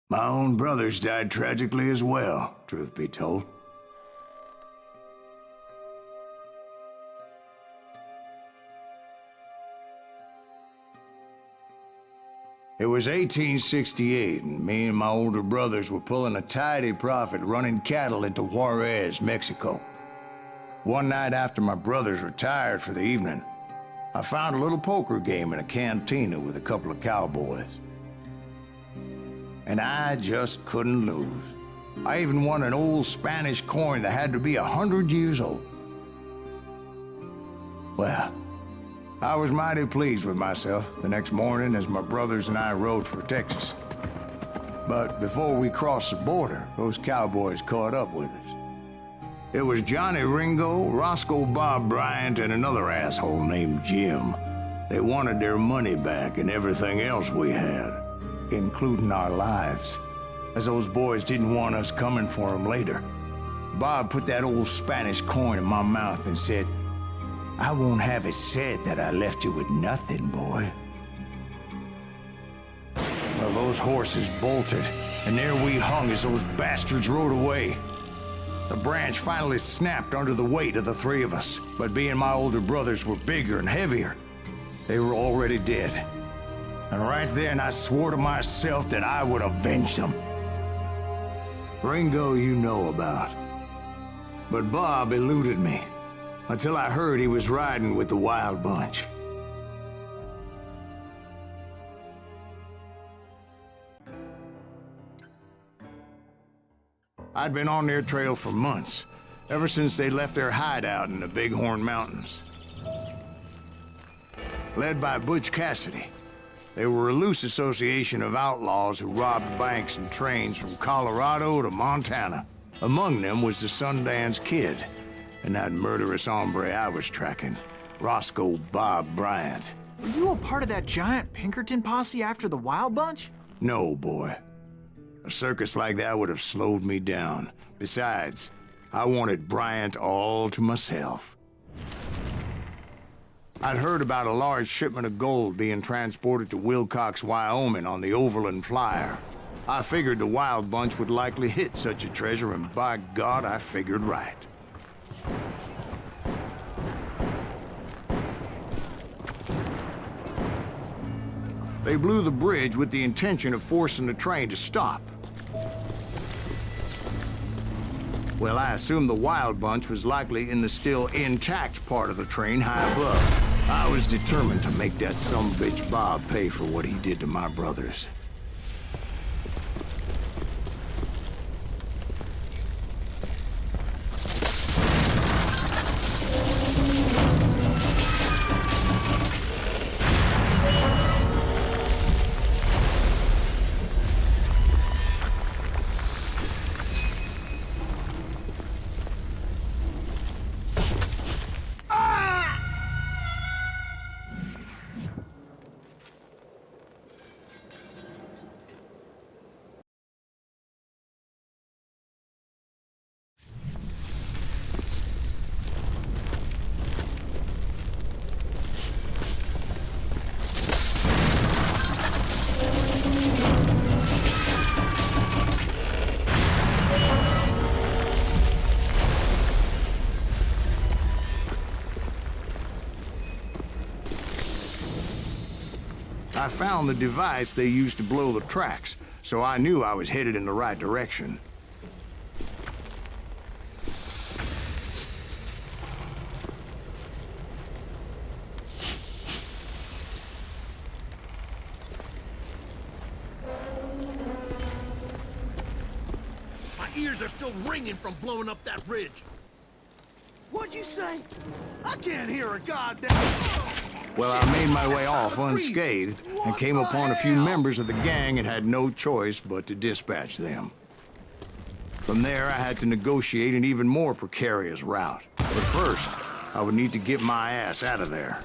My own brothers died tragically as well, truth be told. It was 1868, and me and my older brothers were pulling a tidy profit running cattle into Juarez, Mexico. One night after my brothers retired for the evening, I found a little poker game in a cantina with a couple of cowboys. And I just couldn't lose. I even won an old Spanish coin that had to be 100 years old. Well, I was mighty pleased with myself the next morning as my brothers and I rode for Texas. But before we crossed the border, those cowboys caught up with us. It was Johnny Ringo, Roscoe Bob Bryant, and another asshole named Jim. They wanted their money back and everything else we had, including our lives, as those boys didn't want us coming for them later. Bob put that old Spanish coin in my mouth and said, "I won't have it said that I left you with nothing, boy." Well, those horses bolted, and there we hung as those bastards rode away. The branch finally snapped under the weight of the three of us, but being my older brothers were bigger and heavier, they were already dead. And right then I swore to myself that I would avenge them. Ringo you know about. But Bob eluded me, until I heard he was riding with the Wild Bunch. I'd been on their trail for months, ever since they left their hideout in the Bighorn Mountains. Led by Butch Cassidy, they were a loose association of outlaws who robbed banks and trains from Colorado to Montana. Among them was the Sundance Kid, and that murderous hombre I was tracking, Roscoe Bob Bryant. Were you a part of that giant Pinkerton posse after the Wild Bunch? No, boy. A circus like that would have slowed me down. Besides, I wanted Bryant all to myself. I'd heard about a large shipment of gold being transported to Wilcox, Wyoming on the Overland Flyer. I figured the Wild Bunch would likely hit such a treasure, and by God, I figured right. They blew the bridge with the intention of forcing the train to stop. Well, I assumed the Wild Bunch was likely in the still intact part of the train high above. I was determined to make that sumbitch Bob pay for what he did to my brothers. I found the device they used to blow the tracks, so I knew I was headed in the right direction. My ears are still ringing from blowing up that ridge. What'd you say? I can't hear a goddamn... Well, I made my way off unscathed and came upon a few members of the gang and had no choice but to dispatch them. From there, I had to negotiate an even more precarious route. But first, I would need to get my ass out of there.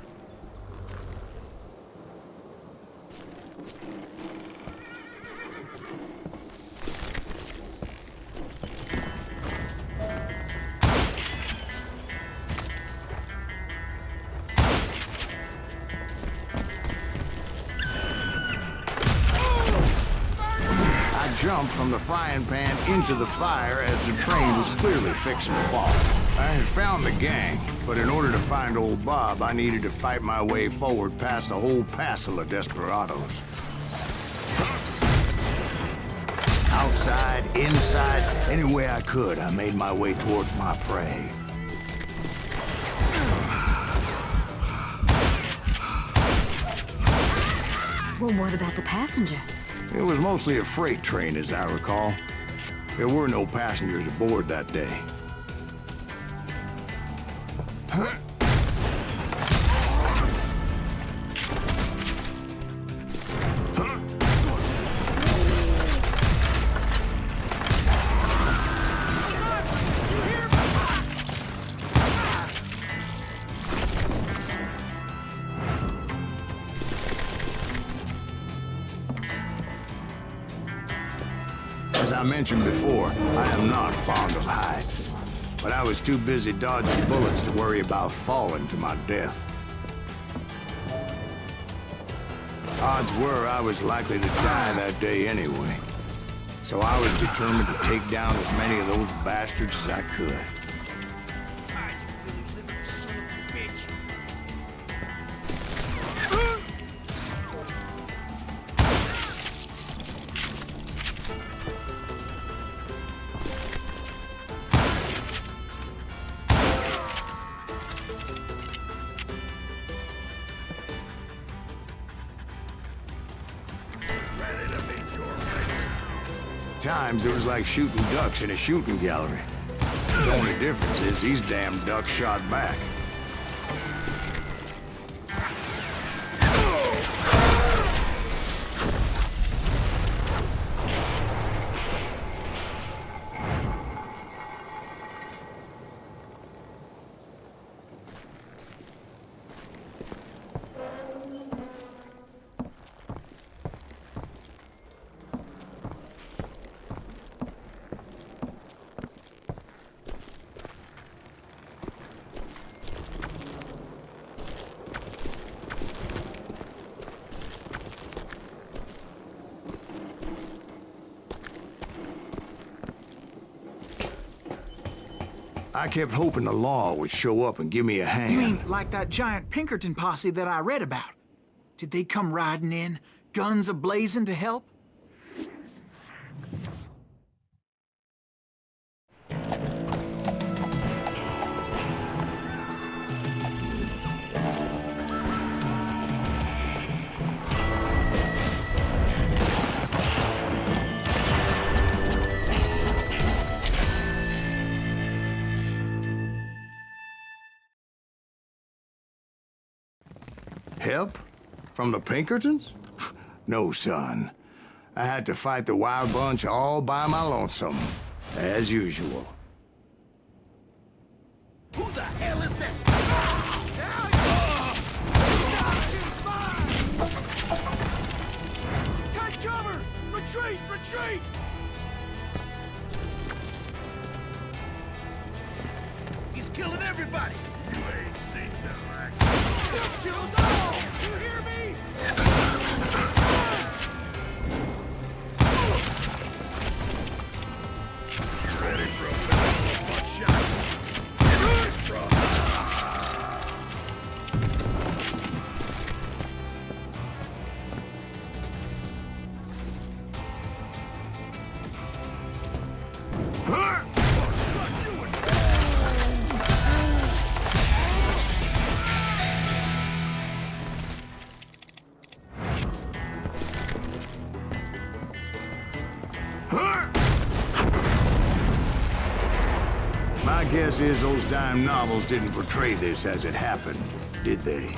jumped from the frying pan into the fire as the train was clearly fixing to fall. I had found the gang, but in order to find old Bob, I needed to fight my way forward past a whole passel of desperados. Outside, inside, any way I could, I made my way towards my prey. Well, what about the passengers? It was mostly a freight train, as I recall. There were no passengers aboard that day. As I mentioned before, I am not fond of heights. But I was too busy dodging bullets to worry about falling to my death. Odds were I was likely to die that day anyway. So I was determined to take down as many of those bastards as I could. Times it was like shooting ducks in a shooting gallery. The only difference is these damn ducks shot back. I kept hoping the law would show up and give me a hand. You mean like that giant Pinkerton posse that I read about? Did they come riding in, guns a-blazing to help? Help? From the Pinkertons? No, son. I had to fight the wild bunch all by my lonesome, as usual. Who the hell is that? Take cover! Retreat! Retreat! He's killing everybody! You ain't seen the like. Kill us all! You hear me? Ready for a butt shot? Nice, bro. My guess is those dime novels didn't portray this as it happened, did they?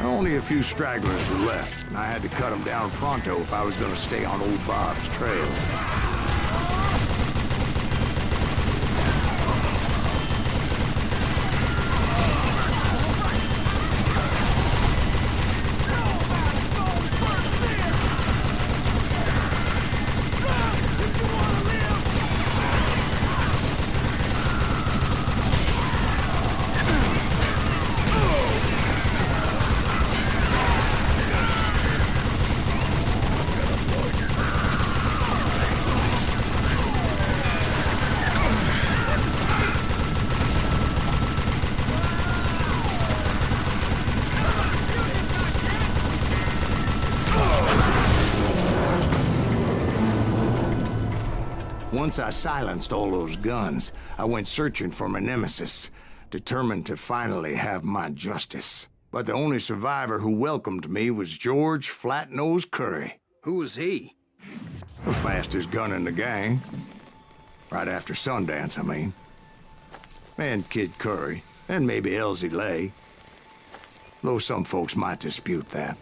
Only a few stragglers were left, and I had to cut them down pronto if I was going to stay on old Bob's trail. Once I silenced all those guns, I went searching for my nemesis, determined to finally have my justice. But the only survivor who welcomed me was George Flat-Nose Curry. Who was he? The fastest gun in the gang. Right after Sundance, I mean. And Kid Curry, and maybe Elsie Lay. Though some folks might dispute that.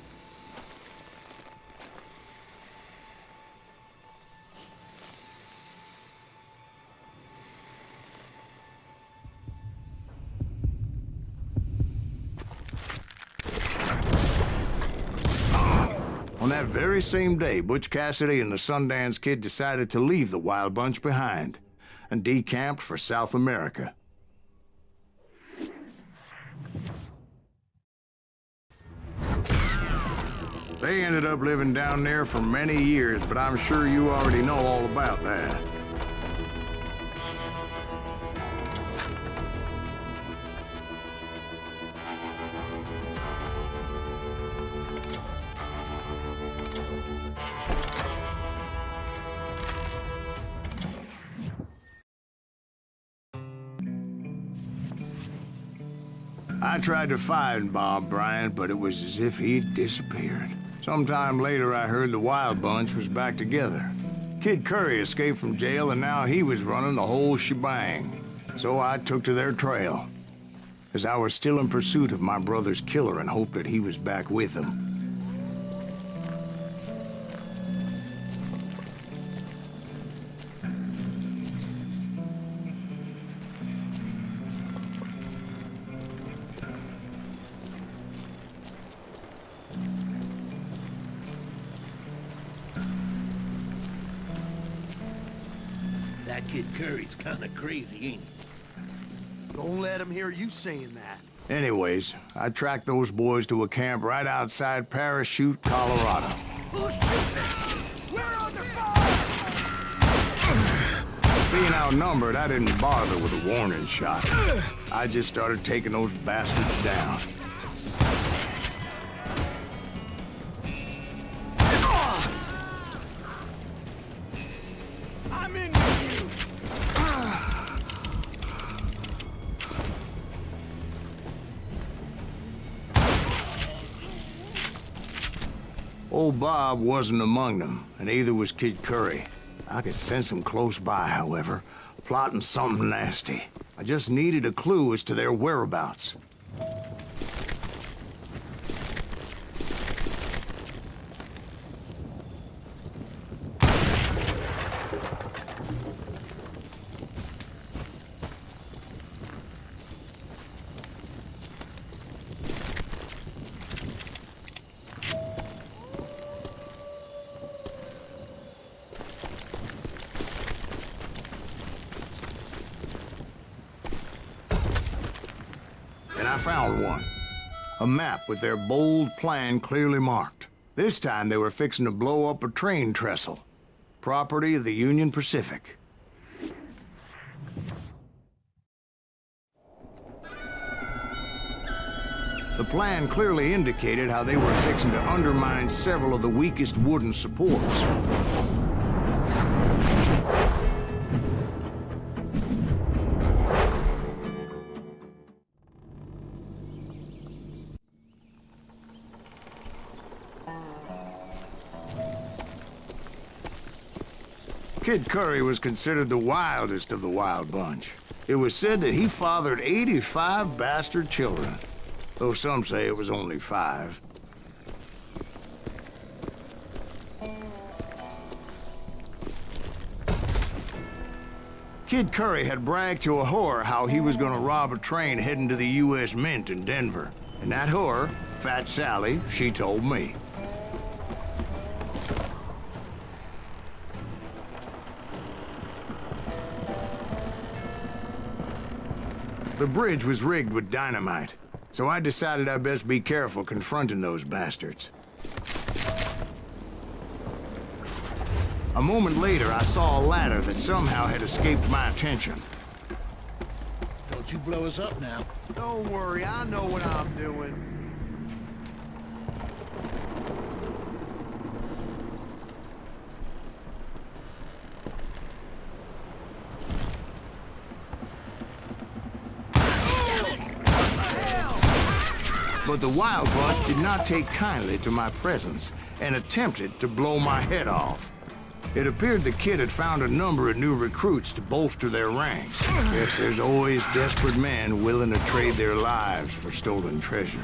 On that very same day, Butch Cassidy and the Sundance Kid decided to leave the Wild Bunch behind and decamped for South America. They ended up living down there for many years, but I'm sure you already know all about that. I tried to find Bob Bryant, but it was as if he'd disappeared. Sometime later, I heard the Wild Bunch was back together. Kid Curry escaped from jail, and now he was running the whole shebang. So I took to their trail, as I was still in pursuit of my brother's killer and hoped that he was back with him. That Kid Curry's kinda crazy, ain't he? Don't let him hear you saying that. Anyways, I tracked those boys to a camp right outside Parachute, Colorado. Who's shooting? We're under fire! Being outnumbered, I didn't bother with a warning shot. I just started taking those bastards down. I'm in with you! Old Bob wasn't among them, and neither was Kid Curry. I could sense him close by, however, plotting something nasty. I just needed a clue as to their whereabouts. I found one. A map with their bold plan clearly marked. This time they were fixing to blow up a train trestle. Property of the Union Pacific. The plan clearly indicated how they were fixing to undermine several of the weakest wooden supports. Kid Curry was considered the wildest of the Wild Bunch. It was said that he fathered 85 bastard children, though some say it was only 5. Kid Curry had bragged to a whore how he was gonna rob a train heading to the U.S. Mint in Denver. And that whore, Fat Sally, she told me. The bridge was rigged with dynamite, so I decided I'd best be careful confronting those bastards. A moment later, I saw a ladder that somehow had escaped my attention. Don't you blow us up now. Don't worry, I know what I'm doing. But the wild buck did not take kindly to my presence and attempted to blow my head off. It appeared the kid had found a number of new recruits to bolster their ranks. Guess there's always desperate men willing to trade their lives for stolen treasure.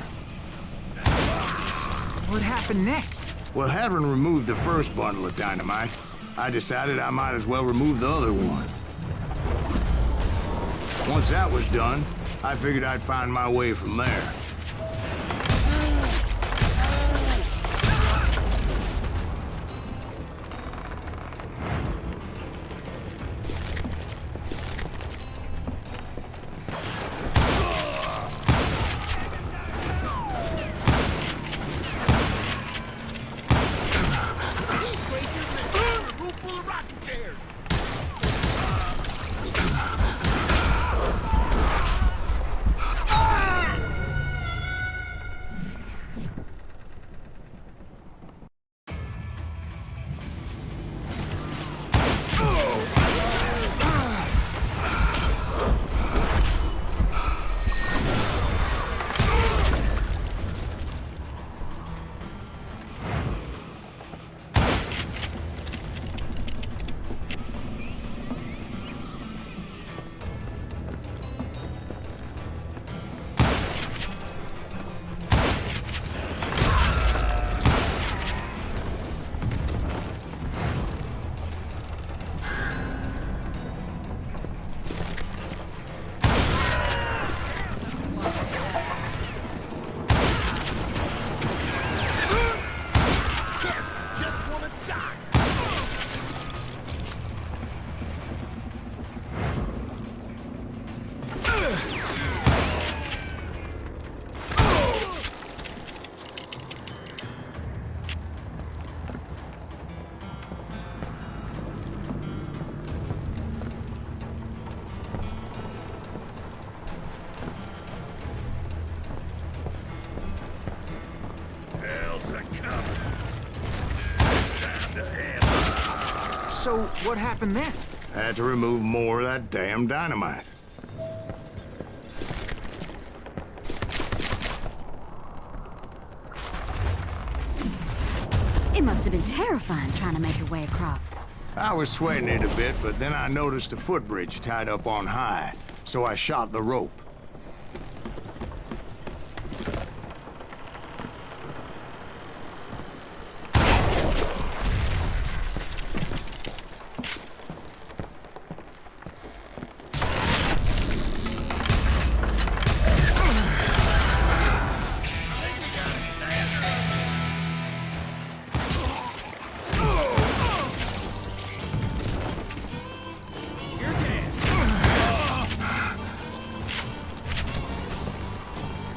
What happened next? Well, having removed the first bundle of dynamite, I decided I might as well remove the other one. Once that was done, I figured I'd find my way from there. So, what happened then? Had to remove more of that damn dynamite. It must have been terrifying trying to make your way across. I was sweating it a bit, but then I noticed a footbridge tied up on high, so I shot the rope.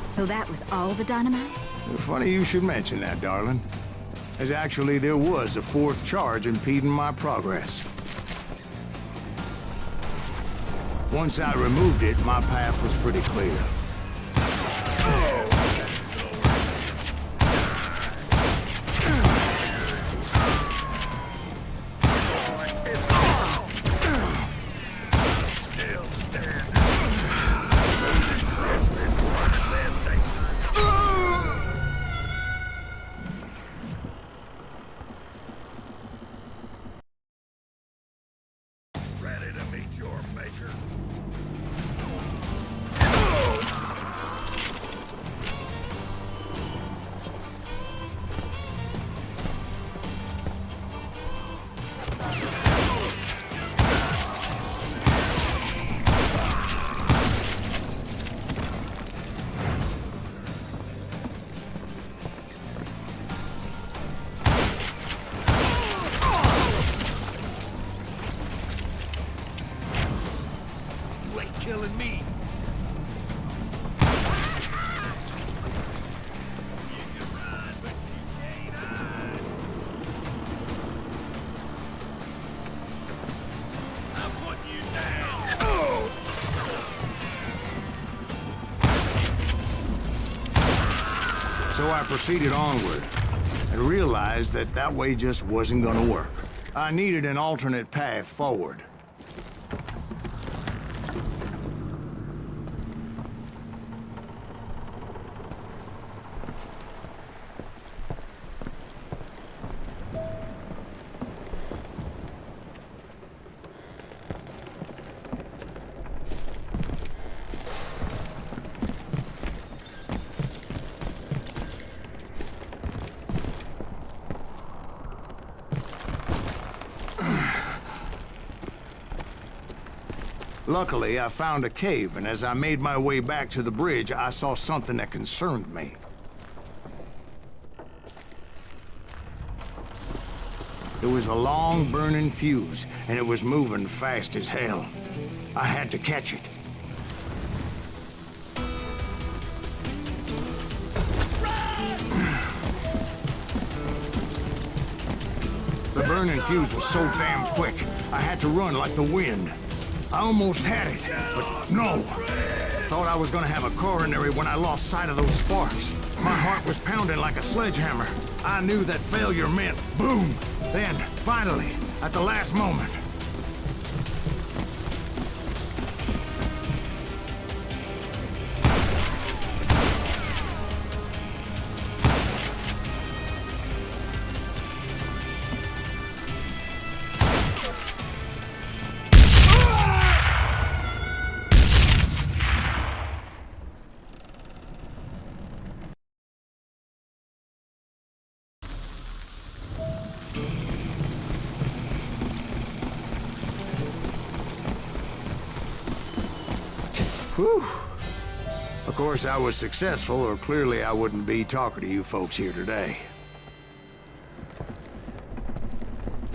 So that was all the dynamite? Funny you should mention that, darling. As actually, there was a fourth charge impeding my progress. Once I removed it, my path was pretty clear. Killing me. You can run, but you can't hide. I'm putting you down. So I proceeded onward and realized that that way just wasn't gonna work. I needed an alternate path forward. Luckily, I found a cave, and as I made my way back to the bridge, I saw something that concerned me. It was a long, burning fuse, and it was moving fast as hell. I had to catch it. The burning fuse was so damn quick, I had to run like the wind. I almost had it, but no. Thought I was gonna have a coronary when I lost sight of those sparks. My heart was pounding like a sledgehammer. I knew that failure meant boom. Then, finally, at the last moment, whew. Of course, I was successful, or clearly I wouldn't be talking to you folks here today.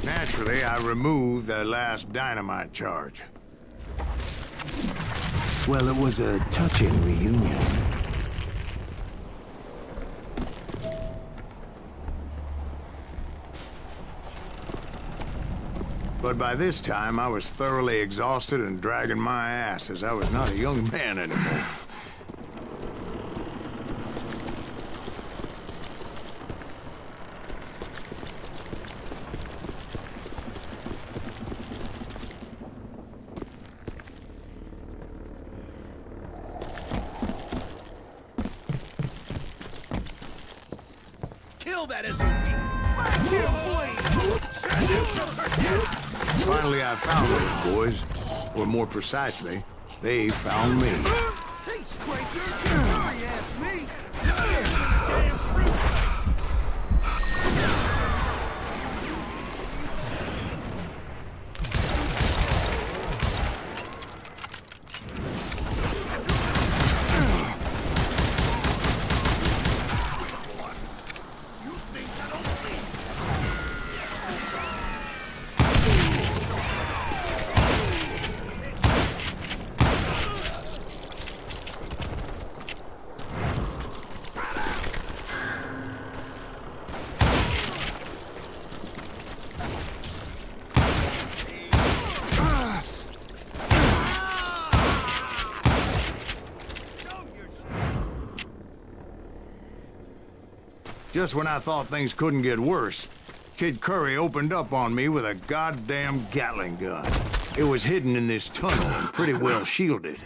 Naturally, I removed the last dynamite charge. Well, it was a touching reunion. But by this time, I was thoroughly exhausted and dragging my ass, as I was not a young man anymore. Kill that SOB! Back here, please! Send him to her. Finally, I found those boys. Or more precisely, they found me. He's crazier than you asked me. Damn fruit! Just when I thought things couldn't get worse, Kid Curry opened up on me with a goddamn Gatling gun. It was hidden in this tunnel and pretty well shielded.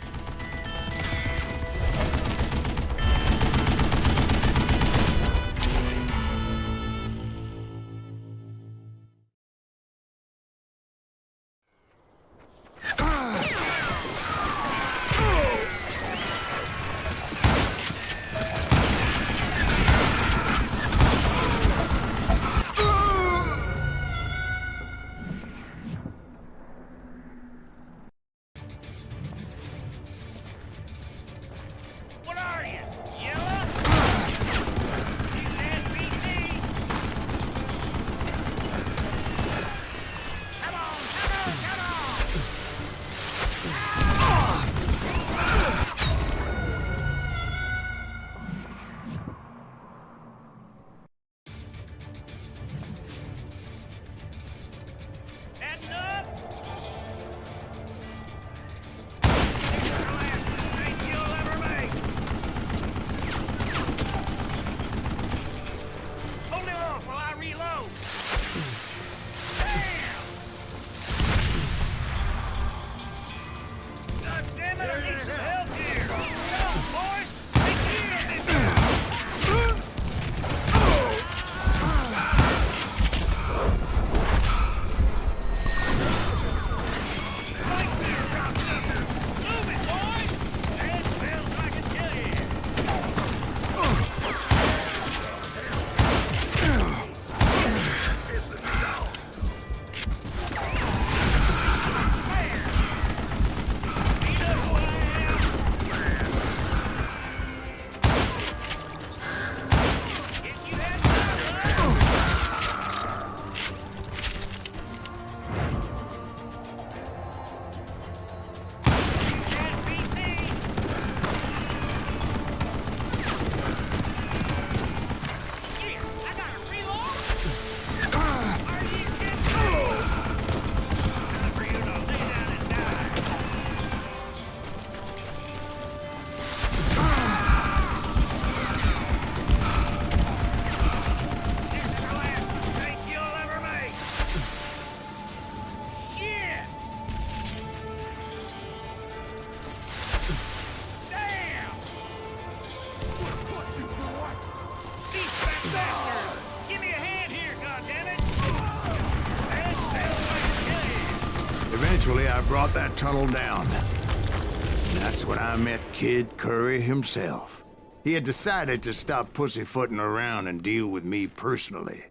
Eventually, I brought that tunnel down. And that's when I met Kid Curry himself. He had decided to stop pussyfooting around and deal with me personally.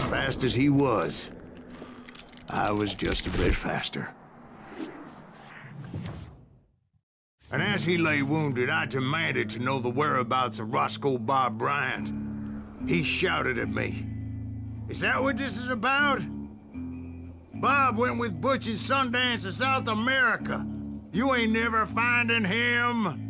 Fast as he was, I was just a bit faster. And as he lay wounded, I demanded to know the whereabouts of Roscoe Bob Bryant. He shouted at me, "Is that what this is about? Bob went with Butch and Sundance to South America. You ain't never finding him."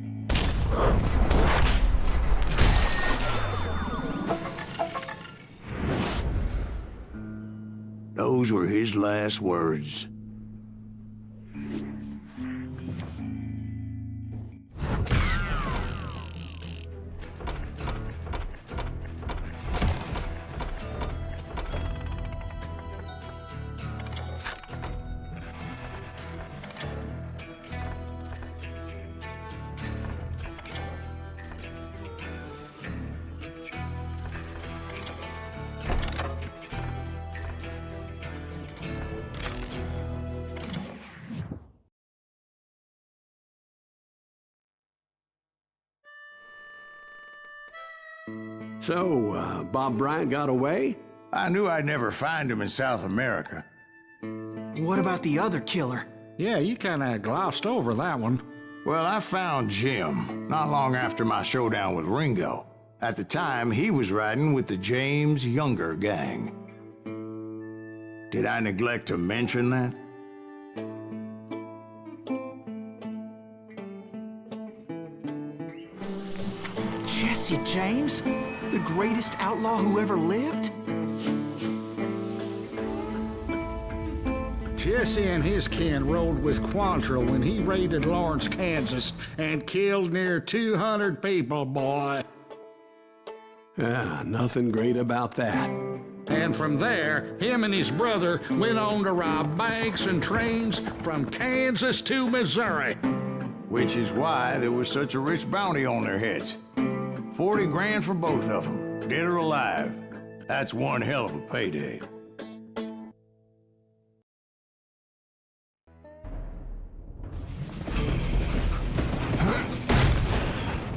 Those were his last words. So, Bob Bryant got away? I knew I'd never find him in South America. What about the other killer? Yeah, you kinda glossed over that one. Well, I found Jim not long after my showdown with Ringo. At the time, he was riding with the James Younger gang. Did I neglect to mention that? Jesse James? The greatest outlaw who ever lived? Jesse and his kin rode with Quantrill when he raided Lawrence, Kansas, and killed near 200 people, boy. Ah, nothing great about that. And from there, him and his brother went on to rob banks and trains from Kansas to Missouri. Which is why there was such a rich bounty on their heads. 40 grand for both of them, dead or alive. That's one hell of a payday.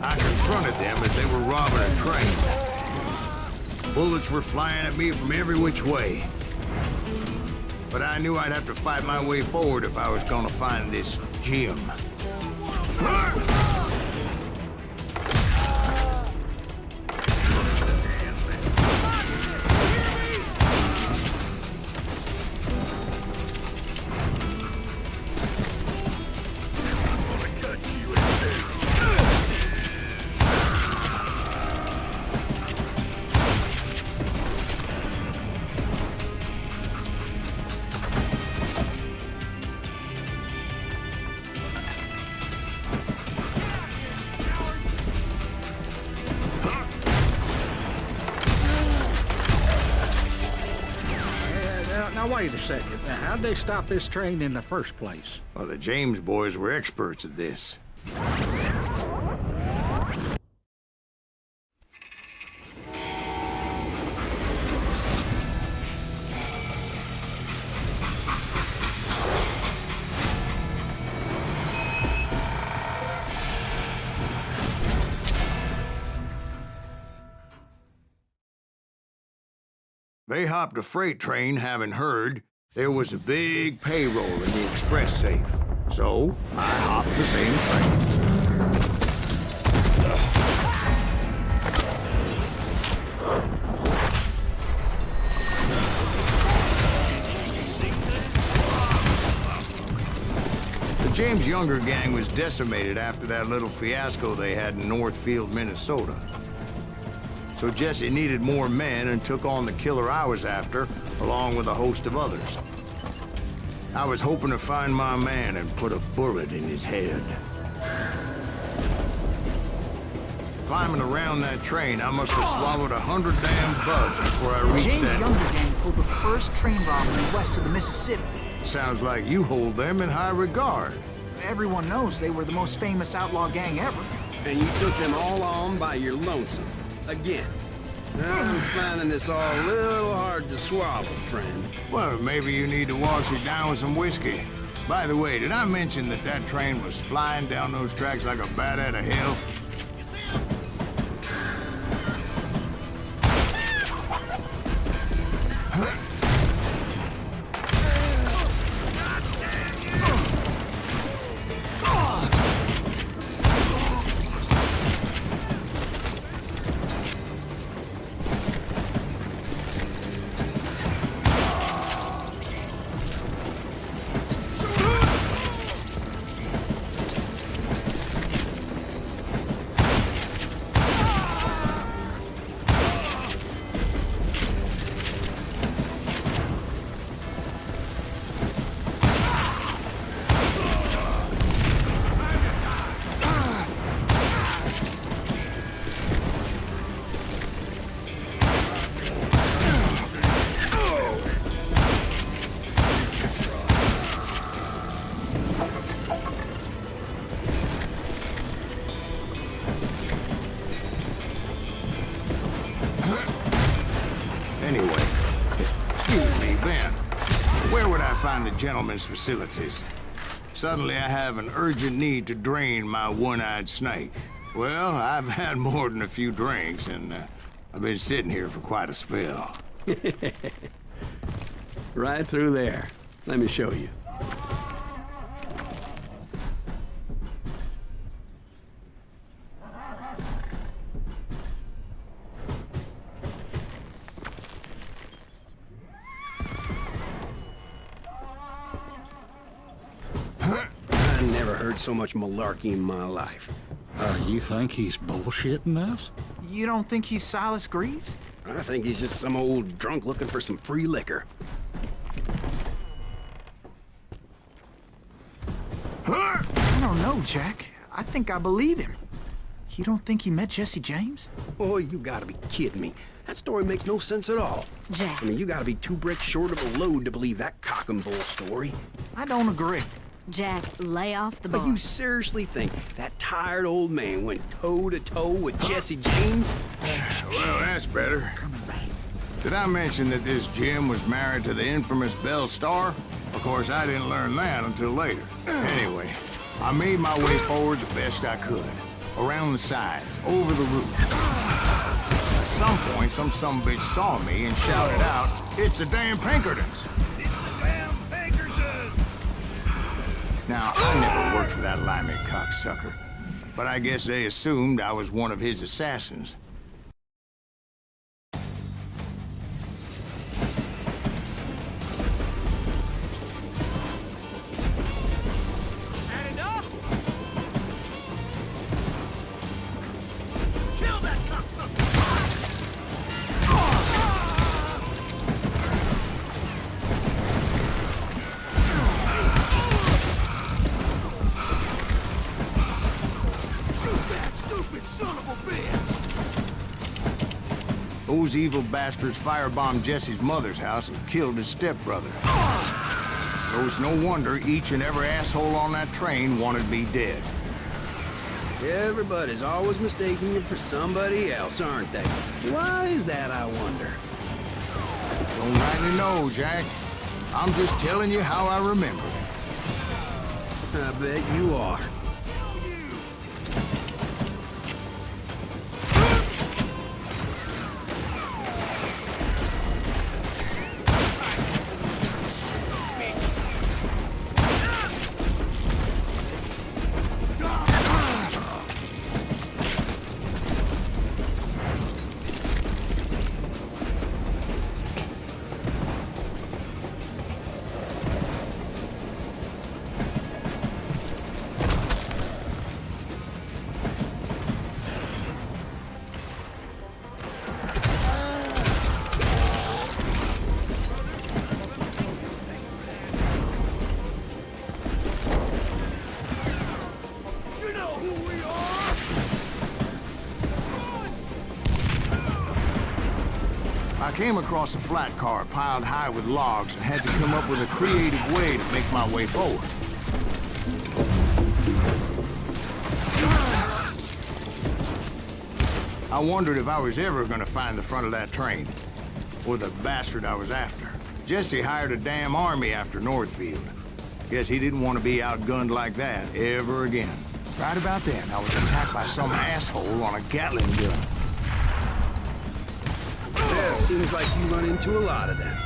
I confronted them as they were robbing a train. Bullets were flying at me from every which way. But I knew I'd have to fight my way forward if I was gonna find this Jim. Now, wait a second. Now, how'd they stop this train in the first place? Well, the James boys were experts at this. They hopped a freight train, having heard there was a big payroll in the express safe. So, I hopped the same train. The James Younger gang was decimated after that little fiasco they had in Northfield, Minnesota. So Jesse needed more men and took on the killer I was after, along with a host of others. I was hoping to find my man and put a bullet in his head. Climbing around that train, I must have swallowed 100 damn bugs before I reached James that... Younger gang pulled the first train robbery west of the Mississippi. Sounds like you hold them in high regard. Everyone knows they were the most famous outlaw gang ever. And you took them all on by your lonesome. Again. I'm finding this all a little hard to swallow, friend. Well, maybe you need to wash it down with some whiskey. By the way, did I mention that that train was flying down those tracks like a bat out of hell? Anyway, excuse me, Ben. Where would I find the gentleman's facilities? Suddenly I have an urgent need to drain my one-eyed snake. Well, I've had more than a few drinks, and I've been sitting here for quite a spell. Right through there. Let me show you. I never heard so much malarkey in my life. You think he's bullshitting us? You don't think he's Silas Greaves? I think he's just some old drunk looking for some free liquor. I don't know, Jack. I think I believe him. You don't think he met Jesse James? Oh, you gotta be kidding me. That story makes no sense at all. Jack. I mean, you gotta be 2 bricks short of a load to believe that cock and bull story. I don't agree. Jack, lay off the But bar. you seriously think that tired old man went toe-to-toe with Jesse James? Well, that's better. Did I mention that this Jim was married to the infamous Belle Starr? Of course, I didn't learn that until later. Anyway, I made my way forward the best I could. Around the sides, over the roof. At some point, some sumbitch saw me and shouted out, "It's the damn Pinkertons!" Now, I never worked for that limey cocksucker, but I guess they assumed I was one of his assassins. Kill that cocksucker! Son of a bitch! Those evil bastards firebombed Jesse's mother's house and killed his stepbrother. So it's no wonder each and every asshole on that train wanted me dead. Everybody's always mistaking you for somebody else, aren't they? Why is that, I wonder? Don't rightly know, Jack. I'm just telling you how I remember it. I bet you are. I came across a flat car piled high with logs and had to come up with a creative way to make my way forward. I wondered if I was ever gonna find the front of that train, or the bastard I was after. Jesse hired a damn army after Northfield. Guess he didn't want to be outgunned like that ever again. Right about then, I was attacked by some asshole on a Gatling gun. Yeah, seems like you run into a lot of them.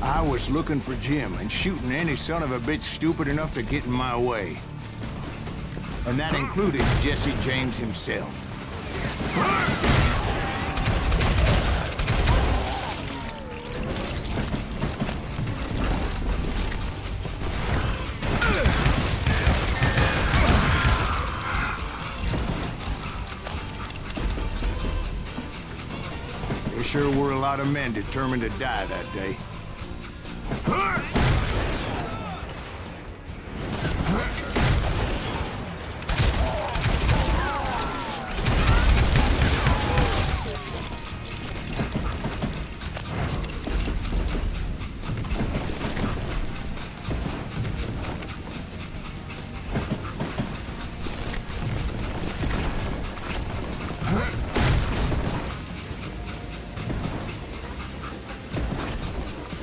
I was looking for Jim and shooting any son of a bitch stupid enough to get in my way. And that included Jesse James himself. There sure were a lot of men determined to die that day.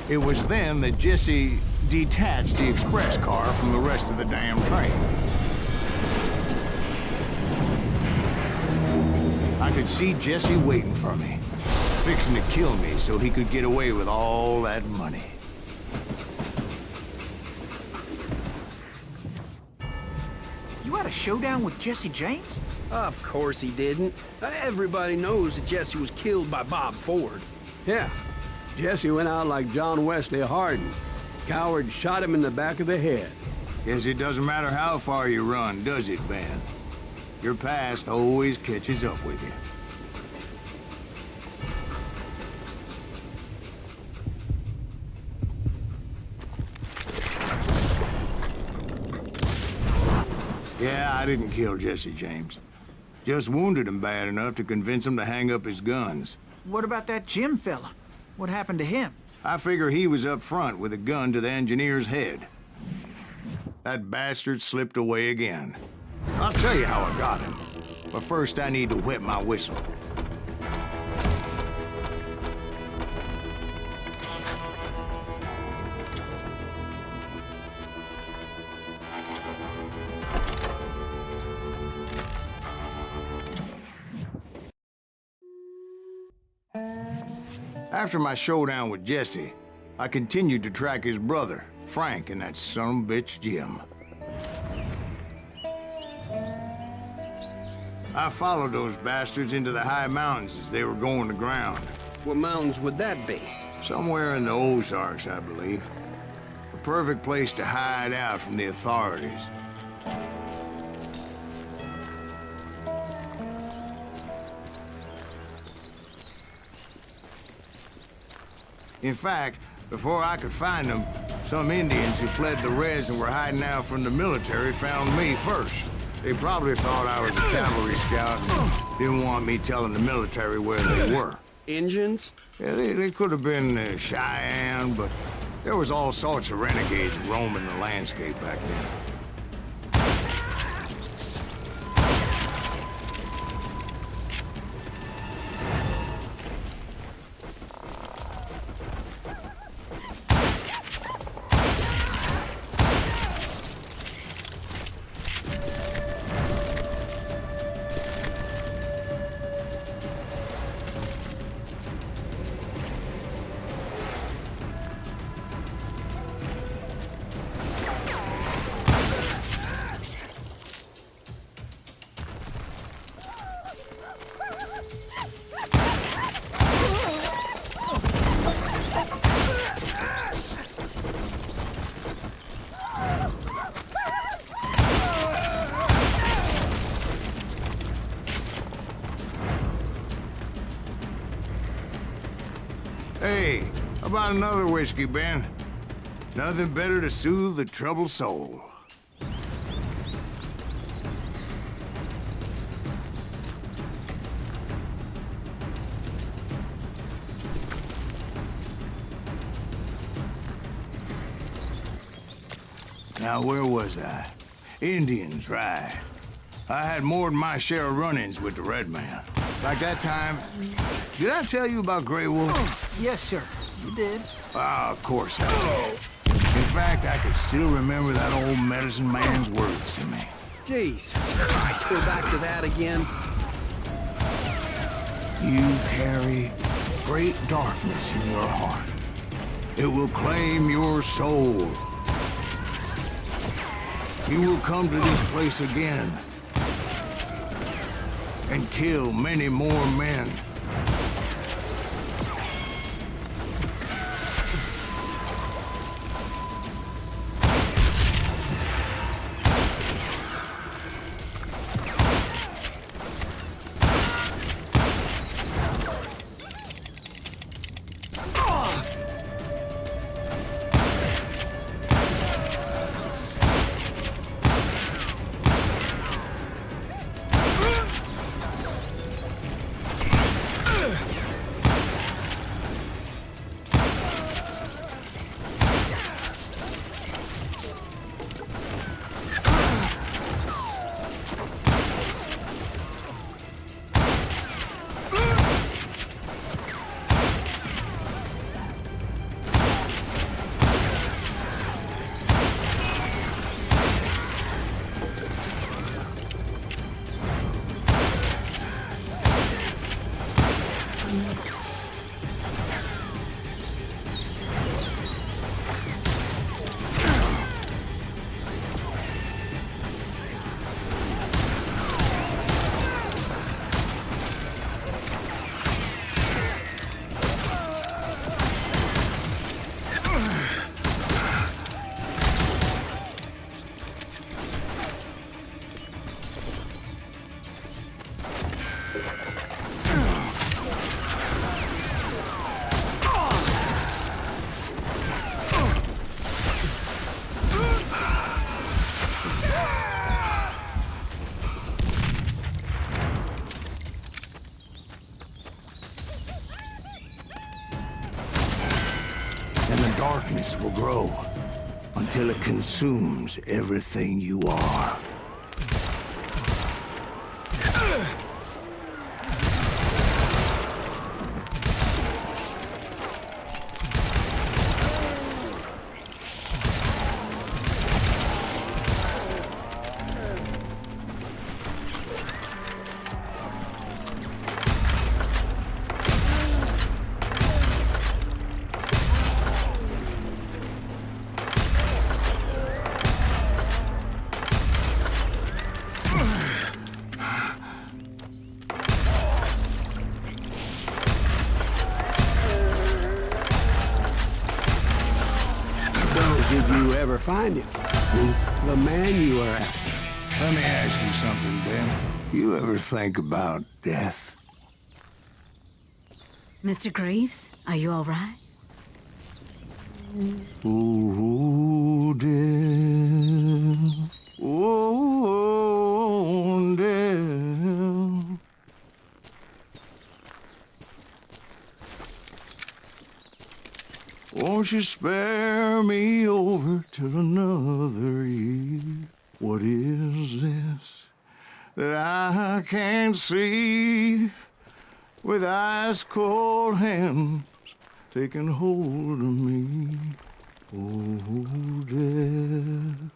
It was then that Jesse detached the express car from the rest of the damn train. I could see Jesse waiting for me, fixing to kill me so he could get away with all that money. You had a showdown with Jesse James? Of course he didn't. Everybody knows that Jesse was killed by Bob Ford. Yeah, Jesse went out like John Wesley Hardin. Coward shot him in the back of the head. Guess it doesn't matter how far you run, does it, Ben? Your past always catches up with you. Yeah, I didn't kill Jesse James. Just wounded him bad enough to convince him to hang up his guns. What about that Jim fella? What happened to him? I figure he was up front with a gun to the engineer's head. That bastard slipped away again. I'll tell you how I got him. But first I need to wet my whistle. After my showdown with Jesse, I continued to track his brother, Frank, and that sumbitch Jim. I followed those bastards into the high mountains as they were going to ground. What mountains would that be? Somewhere in the Ozarks, I believe. A perfect place to hide out from the authorities. In fact, before I could find them, some Indians who fled the res and were hiding out from the military found me first. They probably thought I was a cavalry scout and didn't want me telling the military where they were. Indians? Yeah, they could have been Cheyenne, but there was all sorts of renegades roaming the landscape back then. Hey, how about another whiskey, Ben? Nothing better to soothe the troubled soul. Now, where was I? Indians, right. I had more than my share of run-ins with the Red Man. Like that time... Did I tell you about Grey Wolf? Yes, sir. You did. Ah, of course I did. In fact, I could still remember that old medicine man's words to me. Jesus Christ, we're back to that again. You carry great darkness in your heart. It will claim your soul. You will come to this place again and kill many more men. darkness will grow until it consumes everything you are. Did you ever find him? Who? The man you were after. Let me ask you something, Ben. You ever think about death? Mr. Greaves, are you all right? Ooh, death. Oh, death. Won't you spare me over till another year? What is this that I can't see with ice cold hands taking hold of me? Oh, death.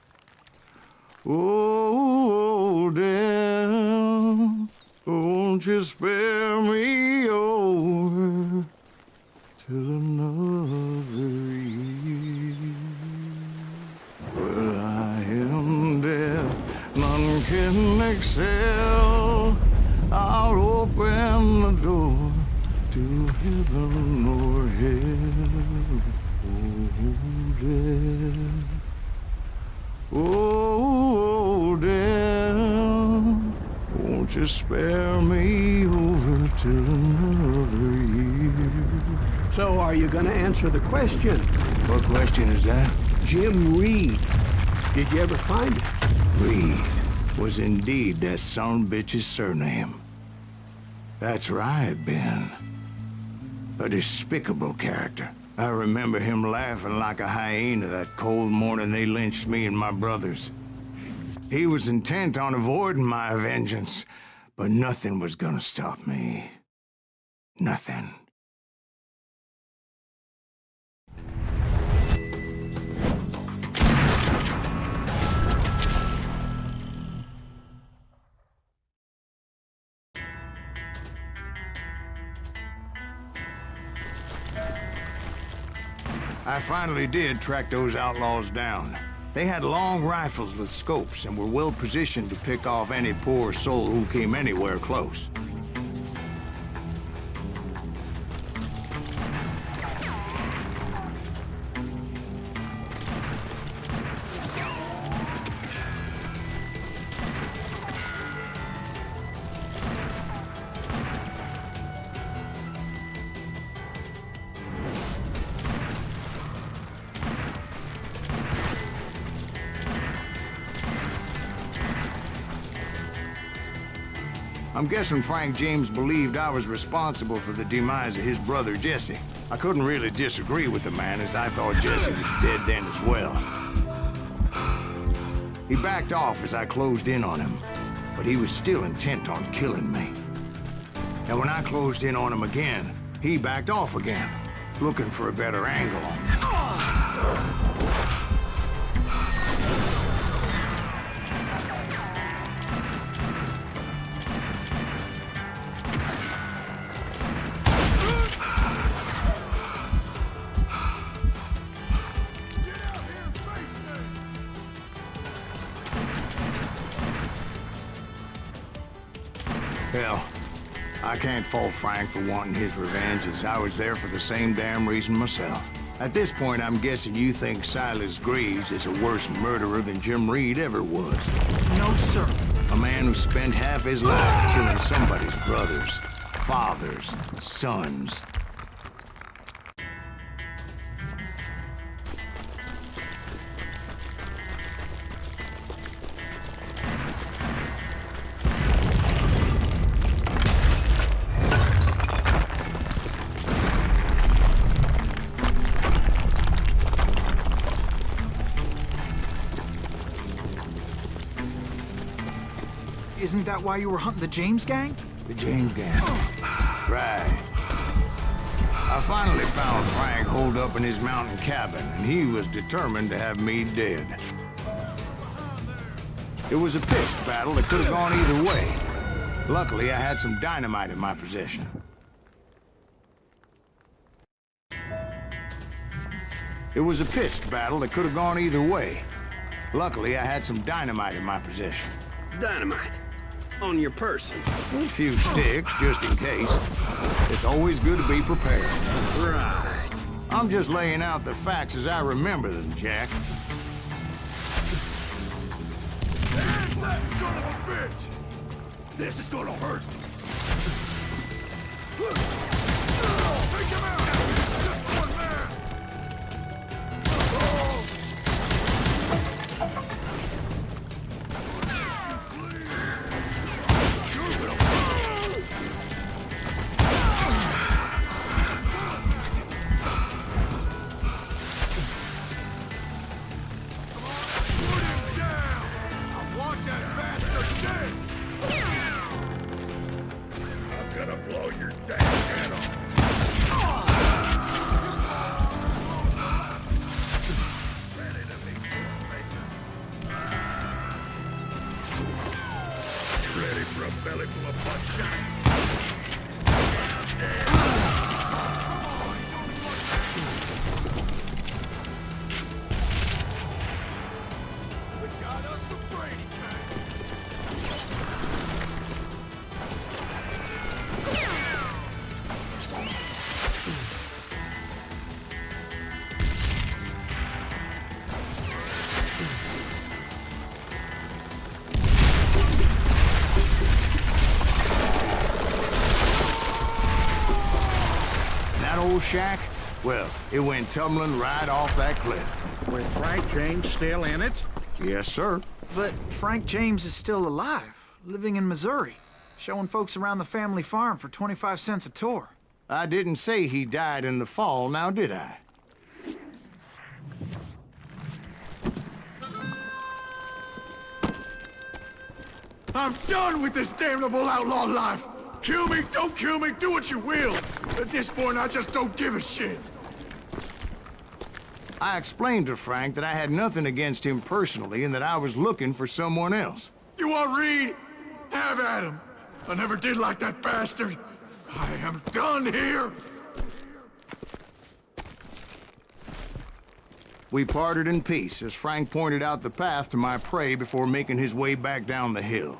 Oh, death. Won't you spare me over till another year? Well, I am death, none can excel. I'll open the door to heaven or hell. Oh, death. Oh, death. Won't you spare me over till another year? So are you gonna answer the question? What question is that? Jim Reed. Did you ever find him? Reed was indeed that son of a bitch's surname. That's right, Ben. A despicable character. I remember him laughing like a hyena that cold morning they lynched me and my brothers. He was intent on avoiding my vengeance, but nothing was gonna stop me. Nothing. I finally did track those outlaws down. They had long rifles with scopes and were well positioned to pick off any poor soul who came anywhere close. I'm guessing Frank James believed I was responsible for the demise of his brother Jesse. I couldn't really disagree with the man, as I thought Jesse was dead then as well. He backed off as I closed in on him, but he was still intent on killing me. And when I closed in on him again, he backed off again, looking for a better angle on me. Hell, I can't fault Frank for wanting his revenge, as I was there for the same damn reason myself. At this point, I'm guessing you think Silas Greaves is a worse murderer than Jim Reed ever was. No, sir. A man who spent half his life killing somebody's brothers, fathers, sons. Isn't that why you were hunting the James gang? The James gang. Right. I finally found Frank holed up in his mountain cabin, and he was determined to have me dead. It was a pitched battle that could have gone either way. Luckily, I had some dynamite in my possession. It was a pitched battle that could have gone either way. Luckily, I had some dynamite in my possession. Dynamite. On your person. A few sticks, just in case. It's always good to be prepared. Right. I'm just laying out the facts as I remember them, Jack. And that son of a bitch! This is gonna hurt. Take him out! Just one man! Old shack? Well, it went tumbling right off that cliff. With Frank James still in it? Yes, sir. But Frank James is still alive, living in Missouri, showing folks around the family farm for 25 cents a tour. I didn't say he died in the fall, now did I? I'm done with this damnable outlaw life! Kill me, don't kill me, do what you will! At this point, I just don't give a shit! I explained to Frank that I had nothing against him personally and that I was looking for someone else. You want Reed? Have at him! I never did like that bastard! I am done here! We parted in peace as Frank pointed out the path to my prey before making his way back down the hill.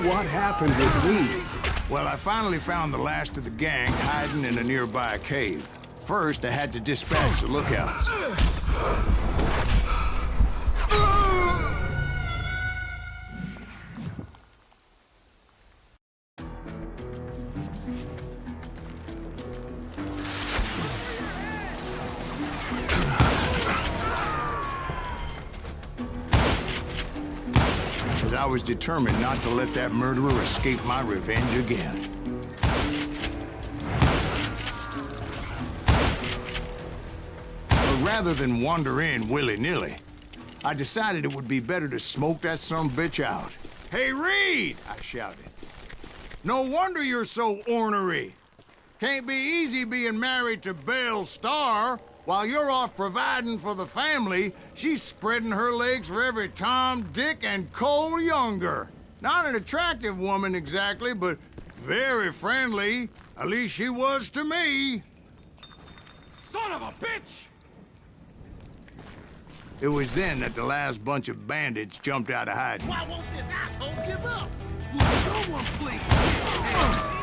What happened with Reed? Well, I finally found the last of the gang hiding in a nearby cave. First, I had to dispatch the lookouts. I was determined not to let that murderer escape my revenge again. But rather than wander in willy-nilly, I decided it would be better to smoke that sumbitch out. "Hey, Reed!" I shouted. "No wonder you're so ornery. Can't be easy being married to Belle Starr. While you're off providing for the family, she's spreading her legs for every Tom, Dick, and Cole Younger. Not an attractive woman exactly, but very friendly. At least she was to me." Son of a bitch! It was then that the last bunch of bandits jumped out of hiding. Why won't this asshole give up? Will someone please give him?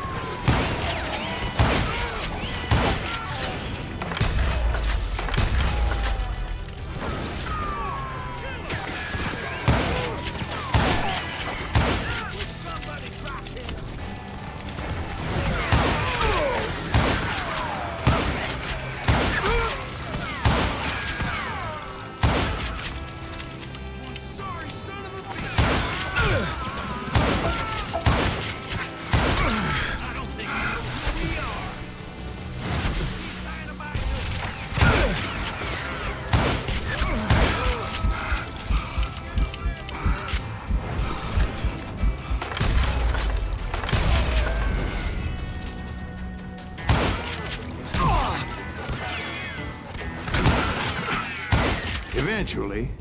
Eventually,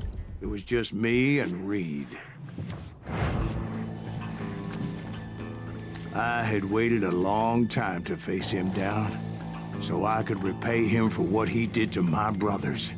it was just me and Reed. I had waited a long time to face him down, so I could repay him for what he did to my brothers.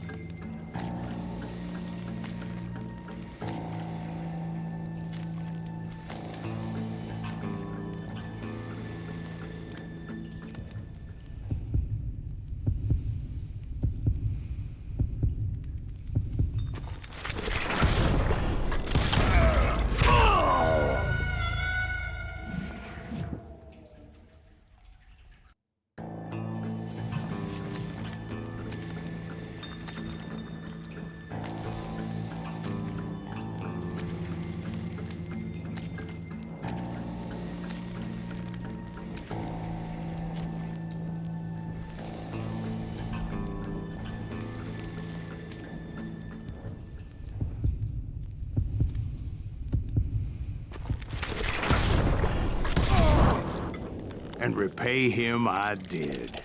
And repay him I did.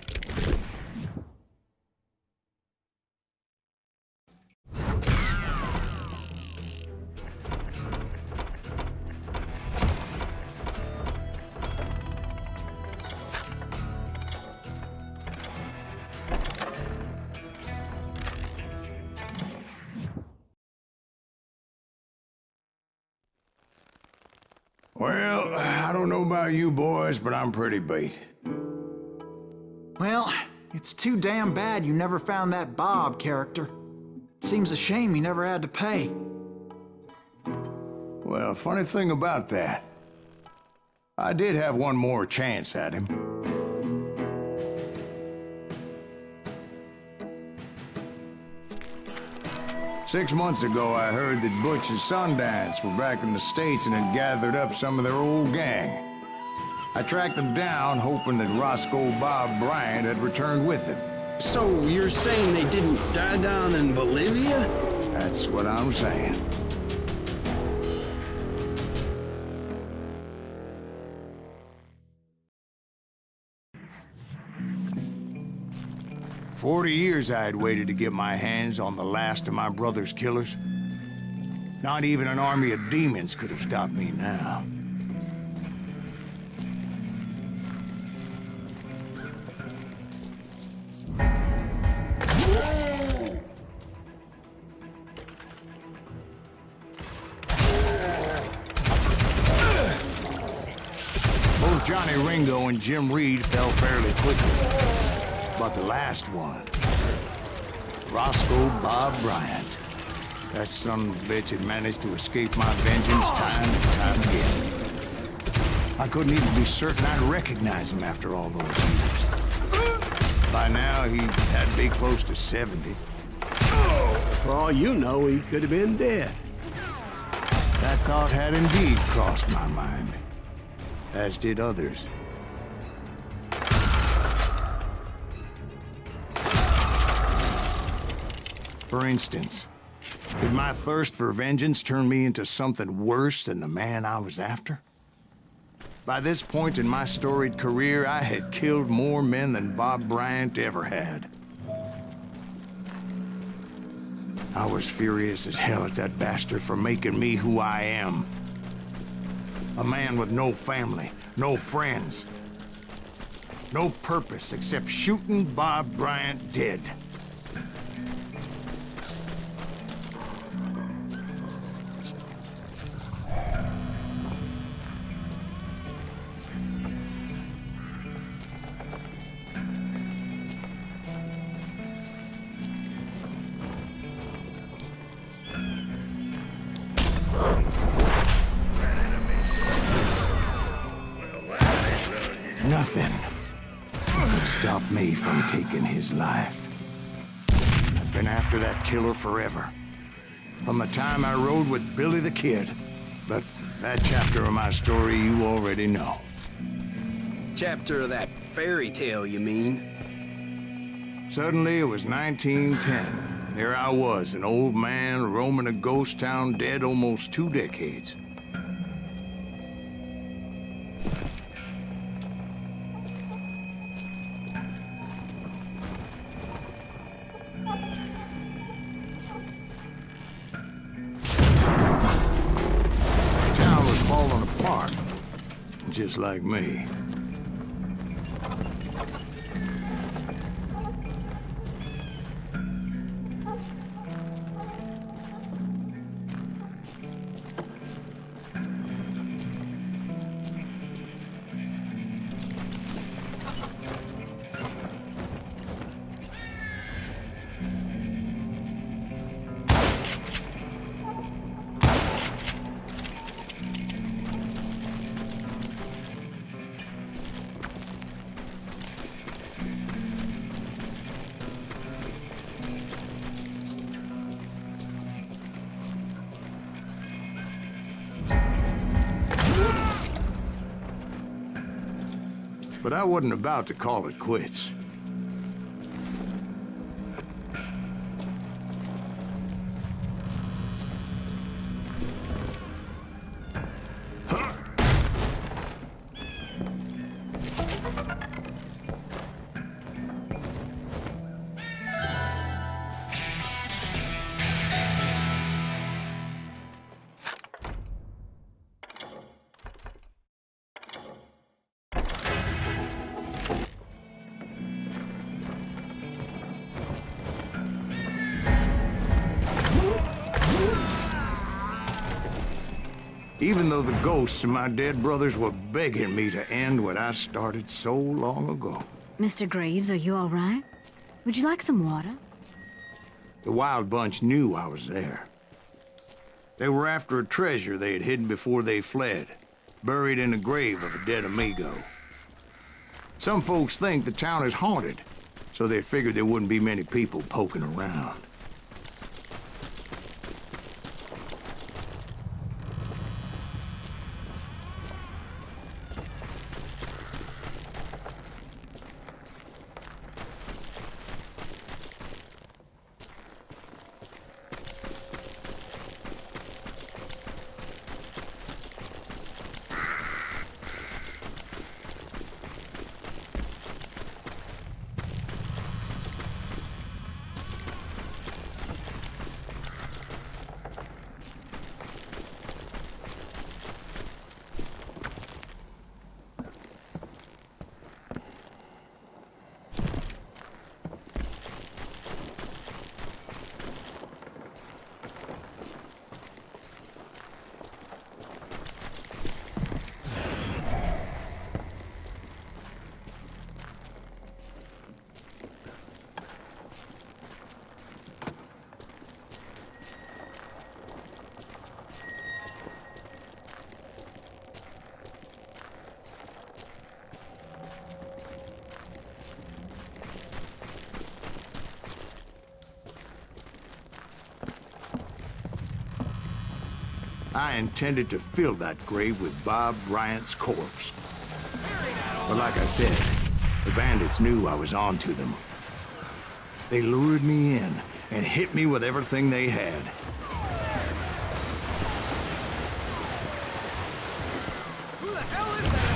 Well, I don't know about you boys, but I'm pretty beat. Well, it's too damn bad you never found that Bob character. Seems a shame you never had to pay. Well, funny thing about that, I did have one more chance at him. Six months ago, I heard that Butch and Sundance were back in the States and had gathered up some of their old gang. I tracked them down, hoping that Roscoe Bob Bryant had returned with them. So you're saying they didn't die down in Bolivia? That's what I'm saying. For 40 years I had waited to get my hands on the last of my brother's killers. Not even an army of demons could have stopped me now. Both Johnny Ringo and Jim Reed fell fairly quickly. But the last one, Roscoe Bob Bryant, that son of a bitch had managed to escape my vengeance time and time again. I couldn't even be certain I'd recognize him after all those years. By now, he had to be close to 70. For all you know, he could have been dead. That thought had indeed crossed my mind, as did others. For instance, did my thirst for vengeance turn me into something worse than the man I was after? By this point in my storied career, I had killed more men than Bob Bryant ever had. I was furious as hell at that bastard for making me who I am. A man with no family, no friends, no purpose except shooting Bob Bryant dead. Nothing could stop me from taking his life. I've been after that killer forever. From the time I rode with Billy the Kid. But that chapter of my story you already know. Chapter of that fairy tale, you mean? Suddenly it was 1910. There I was, an old man roaming a ghost town dead almost 2 decades. falling apart. Just like me. But I wasn't about to call it quits. Even though the ghosts of my dead brothers were begging me to end what I started so long ago. Mr. Graves, are you all right? Would you like some water? The Wild Bunch knew I was there. They were after a treasure they had hidden before they fled, buried in the grave of a dead amigo. Some folks think the town is haunted, so they figured there wouldn't be many people poking around. I intended to fill that grave with Bob Bryant's corpse. But like I said, the bandits knew I was on to them. They lured me in and hit me with everything they had. Who the hell is that?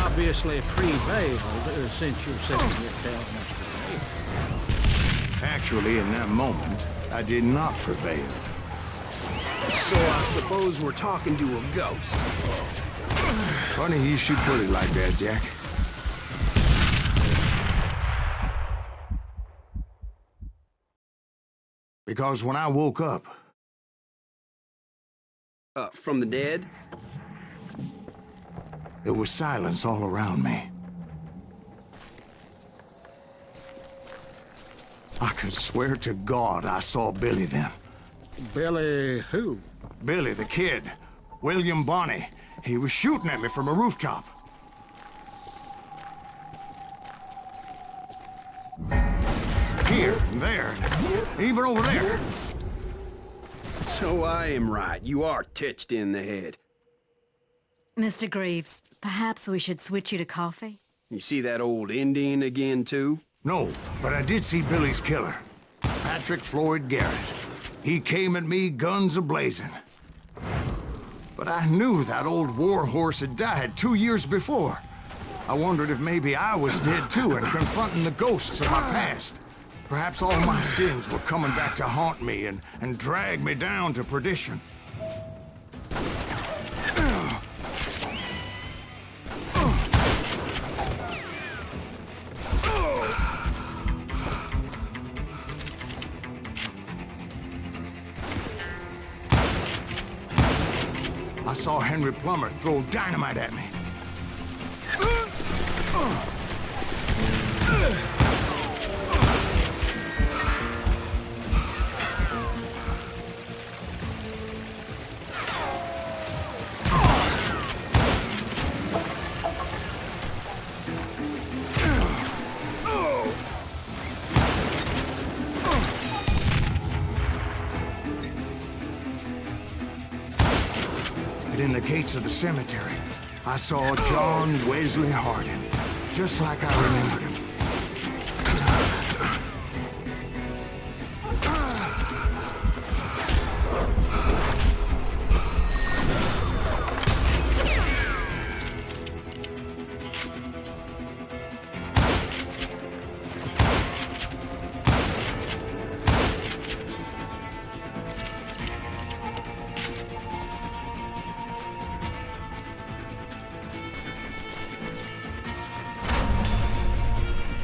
Obviously prevailed since you're sitting here telling us today. Actually, in that moment, I did not prevail. So I suppose we're talking to a ghost. Funny you should put it like that, Jack. Because when I woke up... From the dead? There was silence all around me. I could swear to God I saw Billy then. Billy who? Billy the kid. William Bonney. He was shooting at me from a rooftop. Here, and there, even over there. So I am right. You are titched in the head. Mr. Graves, perhaps we should switch you to coffee? You see that old Indian again, too? No, but I did see Billy's killer, Patrick Floyd Garrett. He came at me guns a-blazing. But I knew that old war horse had died 2 years before. I wondered if maybe I was dead too and confronting the ghosts of my past. Perhaps all my sins were coming back to haunt me and drag me down to perdition. I saw Henry Plummer throw dynamite at me. In the gates of the cemetery, I saw John Wesley Hardin, just like I remembered him.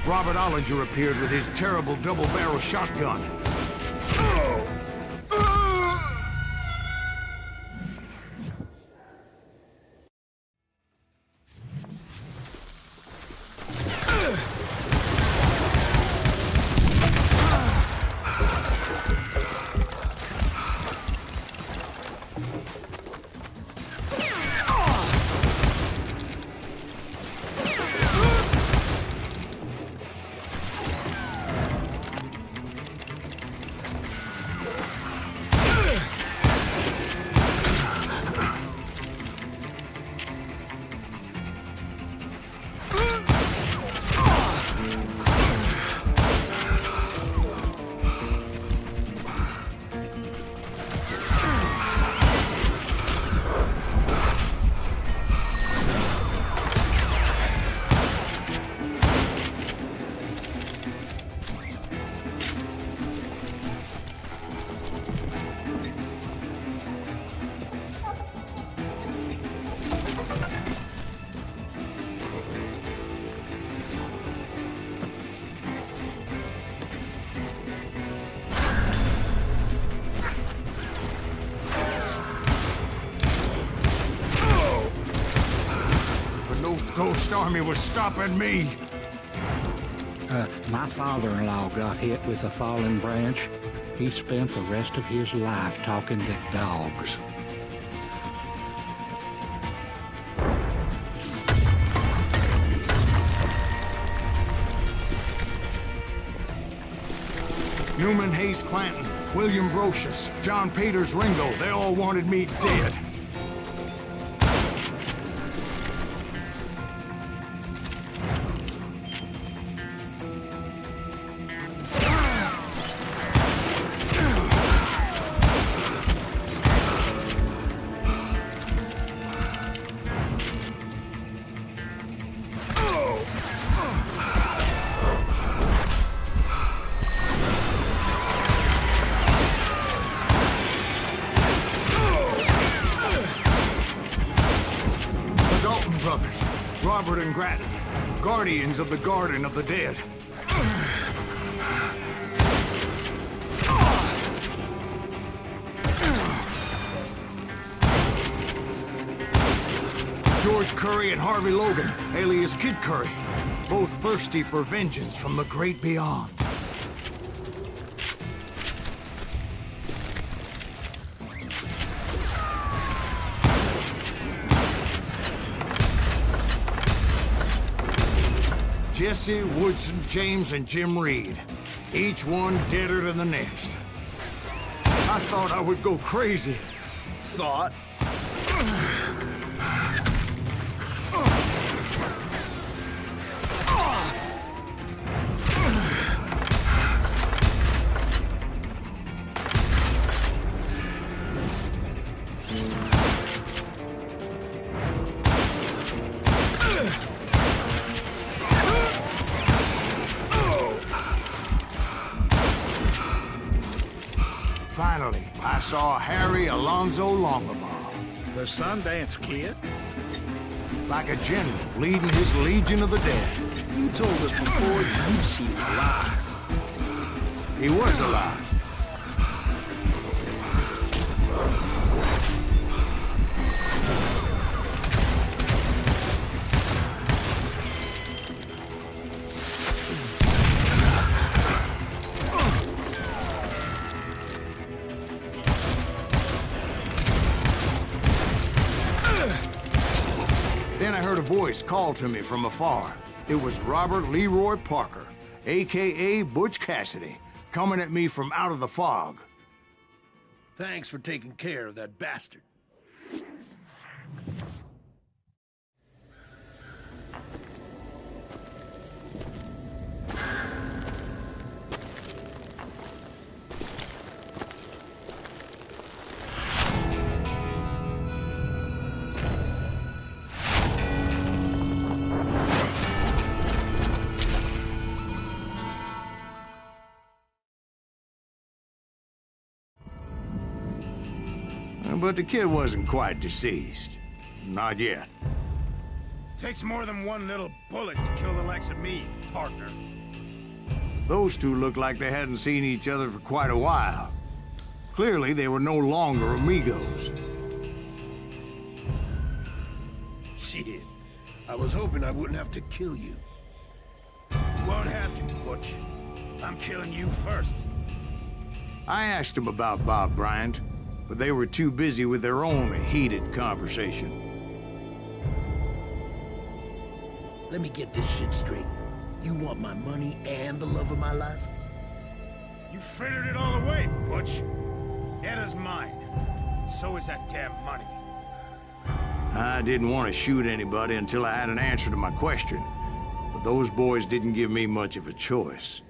Robert Ollinger appeared with his terrible double-barrel shotgun. Ghost Army was stopping me. My father-in-law got hit with a fallen branch. He spent the rest of his life talking to dogs. Newman Hayes Clanton, William Brocious, John Peters Ringo, they all wanted me dead. Robert and Grattan, guardians of the Garden of the Dead. George Curry and Harvey Logan, alias Kid Curry, both thirsty for vengeance from the great beyond. Jesse, Woodson, James, and Jim Reed. Each one deader than the next. I thought I would go crazy. Thought? Finally, I saw Harry Alonzo Longabaugh. The Sundance Kid? Like a general leading his legion of the dead. You told us before you'd seen him alive. He was alive. Then I heard a voice call to me from afar. It was Robert Leroy Parker, a.k.a. Butch Cassidy, coming at me from out of the fog. Thanks for taking care of that bastard. But the kid wasn't quite deceased. Not yet. Takes more than one little bullet to kill the likes of me, partner. Those two looked like they hadn't seen each other for quite a while. Clearly, they were no longer amigos. Shit. I was hoping I wouldn't have to kill you. You won't have to, Butch. I'm killing you first. I asked them about Bob Bryant, but they were too busy with their own heated conversation. Let me get this shit straight. You want my money and the love of my life? You frittered it all away, Butch. Anna's mine. So is that damn money. I didn't want to shoot anybody until I had an answer to my question, but those boys didn't give me much of a choice.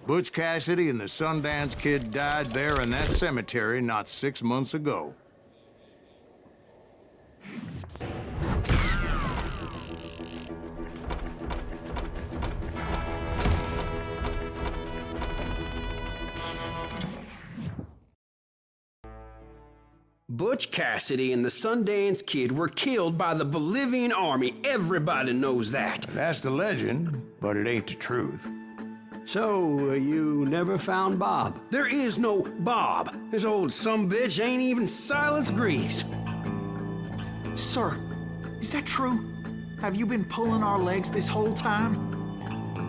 Butch Cassidy and the Sundance Kid died there in that cemetery not 6 months ago. Butch Cassidy and the Sundance Kid were killed by the Bolivian army. Everybody knows that. That's the legend, but it ain't the truth. So, you never found Bob? There is no Bob. This old sumbitch ain't even Silas Greaves. Sir, is that true? Have you been pulling our legs this whole time?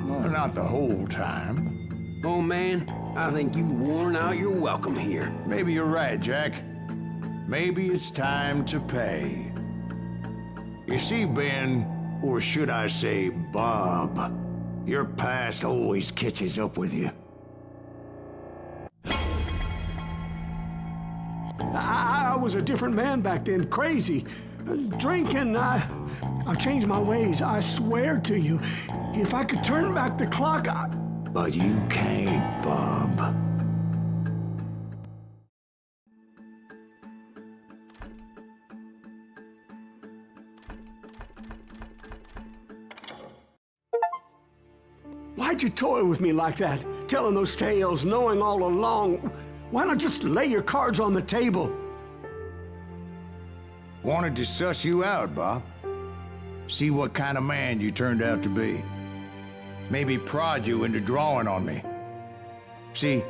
Well, not the whole time. Oh man, I think you've worn out your welcome here. Maybe you're right, Jack. Maybe it's time to pay. You see, Ben, or should I say Bob, your past always catches up with you. I was a different man back then, crazy. Drinking, I've changed my ways, I swear to you. If I could turn back the clock, But you can't, Bob. Why'd you toy with me like that? Telling those tales, knowing all along. Why not just lay your cards on the table? Wanted to suss you out, Bob. See what kind of man you turned out to be. Maybe prod you into drawing on me. See,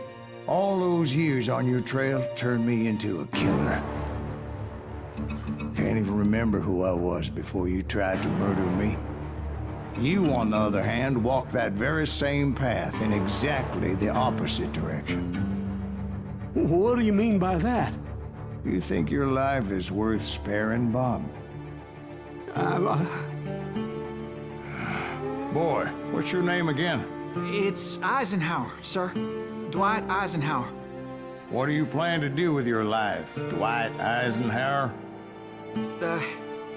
all those years on your trail turned me into a killer. Can't even remember who I was before you tried to murder me. You, on the other hand, walked that very same path in exactly the opposite direction. What do you mean by that? You think your life is worth sparing, Bob? Boy, what's your name again? It's Eisenhower, sir. Dwight Eisenhower. What do you plan to do with your life, Dwight Eisenhower?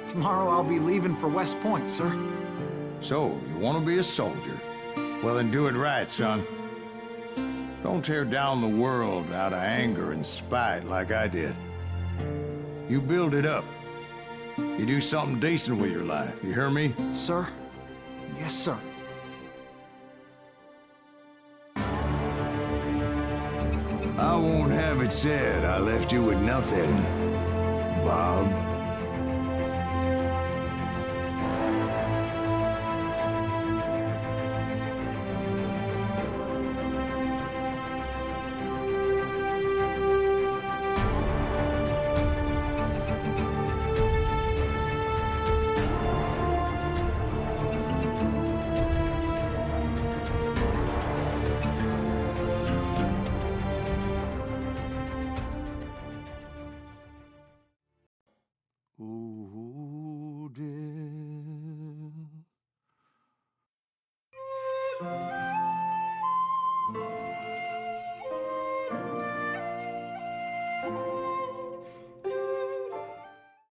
Tomorrow I'll be leaving for West Point, sir. So, you want to be a soldier? Well, then do it right, son. Don't tear down the world out of anger and spite like I did. You build it up. You do something decent with your life, you hear me? Sir? Yes, sir. I won't have it said I left you with nothing, Bob.